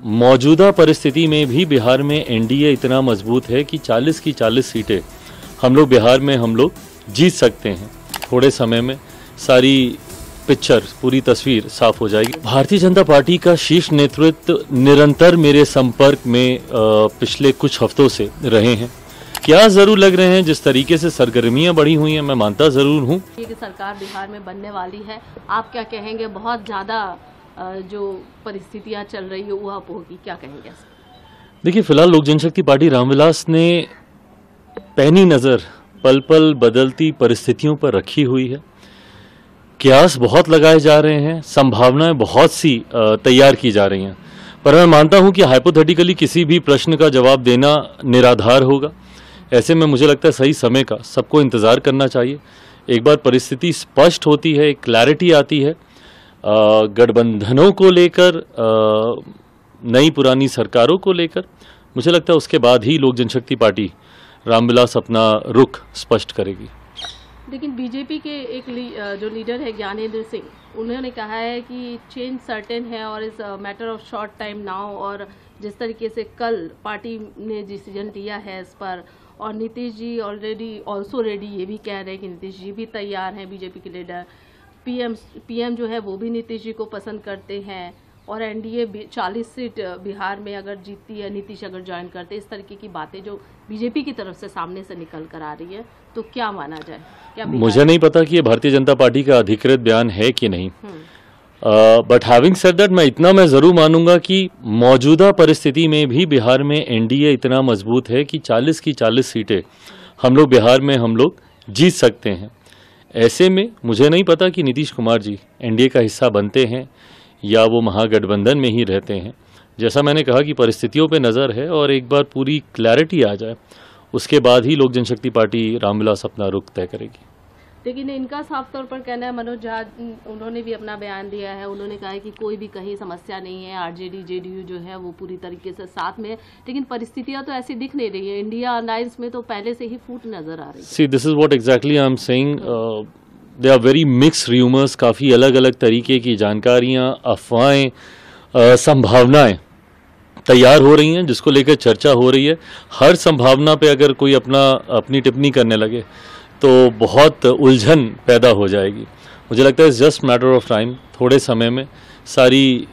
मौजूदा परिस्थिति में भी बिहार में एनडीए इतना मजबूत है कि 40 की 40 सीटें हम लोग बिहार में जीत सकते हैं। थोड़े समय में सारी पिक्चर, पूरी तस्वीर साफ हो जाएगी। भारतीय जनता पार्टी का शीर्ष नेतृत्व निरंतर मेरे संपर्क में पिछले कुछ हफ्तों से रहे हैं। क्या जरूर लग रहे हैं जिस तरीके से सरगर्मियां बढ़ी हुई हैं, मैं मानता जरूर हूं कि सरकार बिहार में बनने वाली है। आप क्या कहेंगे? बहुत ज़्यादा जो परिस्थितियां चल रही है वो आप होगी, क्या कहेंगे? देखिए, फिलहाल लोक जनशक्ति पार्टी रामविलास ने पैनी नज़र पल पल बदलती परिस्थितियों पर रखी हुई है। कयास बहुत लगाए जा रहे हैं, संभावनाएं बहुत सी तैयार की जा रही हैं, पर मैं मानता हूं कि हाइपोथेटिकली किसी भी प्रश्न का जवाब देना निराधार होगा। ऐसे में मुझे लगता है सही समय का सबको इंतज़ार करना चाहिए। एक बार परिस्थिति स्पष्ट होती है, एक क्लैरिटी आती है गठबंधनों को लेकर, नई पुरानी सरकारों को लेकर, मुझे लगता है उसके बाद ही लोक जनशक्ति पार्टी रामविलास अपना रुख स्पष्ट करेगी। लेकिन बीजेपी के एक जो लीडर है ज्ञानेंद्र सिंह, उन्होंने कहा है कि चेंज सर्टेन है और इस matter of short time now, और जिस तरीके से कल पार्टी ने डिसीजन लिया है इस पर, और नीतीश जी ऑल्सो रेडी, ये भी कह रहे हैं कि नीतीश जी भी तैयार हैं। बीजेपी के लीडर पीएम जो है वो भी नीतीश जी को पसंद करते हैं, और एनडीए 40 सीट बिहार में अगर जीतती है, नीतीश अगर ज्वाइन करते, इस तरीके की बातें जो बीजेपी की तरफ से सामने से निकल कर आ रही है, तो क्या माना जाए? क्या मुझे नहीं पता कि ये भारतीय जनता पार्टी का अधिकृत बयान है कि नहीं, बट हैविंग सेड दैट, मैं इतना जरूर मानूंगा कि मौजूदा परिस्थिति में भी बिहार में एनडीए इतना मजबूत है कि 40 की 40 सीटें हम लोग बिहार में जीत सकते हैं। ऐसे में मुझे नहीं पता कि नीतीश कुमार जी एनडीए का हिस्सा बनते हैं या वो महागठबंधन में ही रहते हैं। जैसा मैंने कहा कि परिस्थितियों पे नज़र है, और एक बार पूरी क्लैरिटी आ जाए उसके बाद ही लोक जनशक्ति पार्टी रामविलास अपना रुख तय करेगी। लेकिन इनका साफ तौर पर कहना है, मनोज झा उन्होंने भी अपना बयान दिया है, उन्होंने कहा है कि कोई भी कहीं समस्या नहीं है, आरजेडी जेडीयू जो है वो पूरी तरीके से साथ में है, लेकिन परिस्थितियां तो ऐसी दिख नहीं रही है। इंडिया अलायंस में तो पहले से ही फूट नजर आ रही है। See, this is what exactly I am saying, they are very mix rumours, काफ़ी अलग अलग तरीके की जानकारियाँ, अफवाहें, संभावनाएं तैयार हो रही हैं जिसको लेकर चर्चा हो रही है। हर संभावना पे अगर कोई अपनी टिप्पणी करने लगे तो बहुत उलझन पैदा हो जाएगी। मुझे लगता है it's just matter of time, थोड़े समय में सारी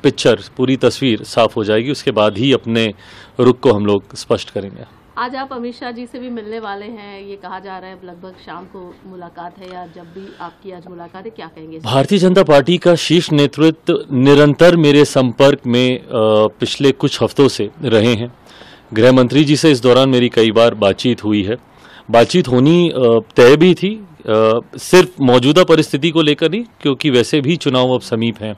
पिक्चर, पूरी तस्वीर साफ हो जाएगी, उसके बाद ही अपने रुख को हम लोग स्पष्ट करेंगे। आज आप अमित शाह जी से भी मिलने वाले हैं, ये कहा जा रहा है लगभग शाम को मुलाकात है, या जब भी आपकी आज मुलाकात है, क्या कहेंगे? भारतीय जनता पार्टी का शीर्ष नेतृत्व निरंतर मेरे संपर्क में पिछले कुछ हफ्तों से रहे हैं। गृह मंत्री जी से इस दौरान मेरी कई बार बातचीत हुई है। बातचीत होनी तय भी थी, सिर्फ मौजूदा परिस्थिति को लेकर नहीं, क्योंकि वैसे भी चुनाव अब समीप हैं।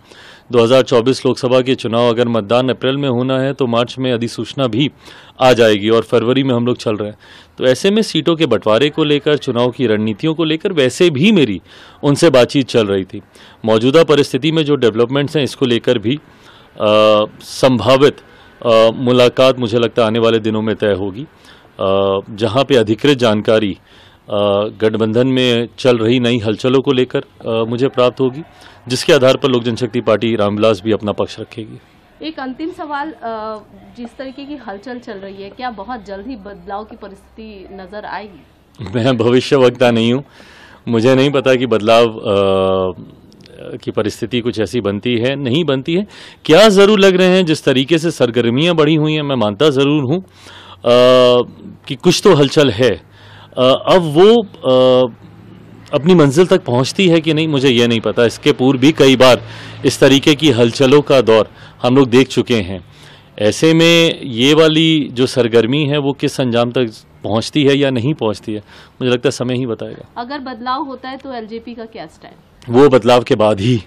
2024 लोकसभा के चुनाव अगर मतदान अप्रैल में होना है तो मार्च में अधिसूचना भी आ जाएगी, और फरवरी में हम लोग चल रहे हैं। तो ऐसे में सीटों के बंटवारे को लेकर, चुनाव की रणनीतियों को लेकर वैसे भी मेरी उनसे बातचीत चल रही थी। मौजूदा परिस्थिति में जो डेवलपमेंट्स हैं इसको लेकर भी संभावित मुलाकात मुझे लगता है आने वाले दिनों में तय होगी, जहाँ पे अधिकृत जानकारी गठबंधन में चल रही नई हलचलों को लेकर मुझे प्राप्त होगी, जिसके आधार पर लोक जनशक्ति पार्टी रामविलास भी अपना पक्ष रखेगी। एक अंतिम सवाल, जिस तरीके की हलचल चल रही है, क्या बहुत जल्द ही बदलाव की परिस्थिति नजर आएगी? मैं भविष्यवक्ता नहीं हूँ, मुझे नहीं पता कि बदलाव की परिस्थिति कुछ ऐसी बनती है नहीं बनती है। क्या जरूर लग रहे हैं जिस तरीके से सरगर्मियां बढ़ी हुई हैं, मैं मानता जरूर हूँ कि कुछ तो हलचल है। अब वो अपनी मंजिल तक पहुंचती है कि नहीं, मुझे ये नहीं पता। इसके पूर्व भी कई बार इस तरीके की हलचलों का दौर हम लोग देख चुके हैं। ऐसे में ये वाली जो सरगर्मी है वो किस अंजाम तक पहुंचती है या नहीं पहुंचती है, मुझे लगता है समय ही बताएगा। अगर बदलाव होता है तो एलजेपी का क्या स्टैंड? वो बदलाव के बाद ही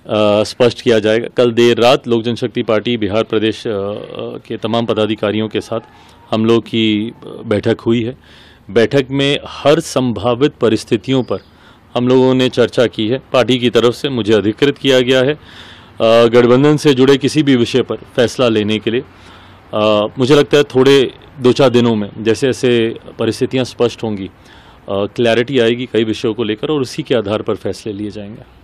स्पष्ट किया जाएगा। कल देर रात लोक जनशक्ति पार्टी बिहार प्रदेश के तमाम पदाधिकारियों के साथ हम लोग की बैठक हुई है। बैठक में हर संभावित परिस्थितियों पर हम लोगों ने चर्चा की है। पार्टी की तरफ से मुझे अधिकृत किया गया है गठबंधन से जुड़े किसी भी विषय पर फैसला लेने के लिए। मुझे लगता है थोड़े 2-4 दिनों में जैसे जैसे परिस्थितियां स्पष्ट होंगी, क्लैरिटी आएगी कई विषयों को लेकर, और उसी के आधार पर फैसले लिए जाएंगे।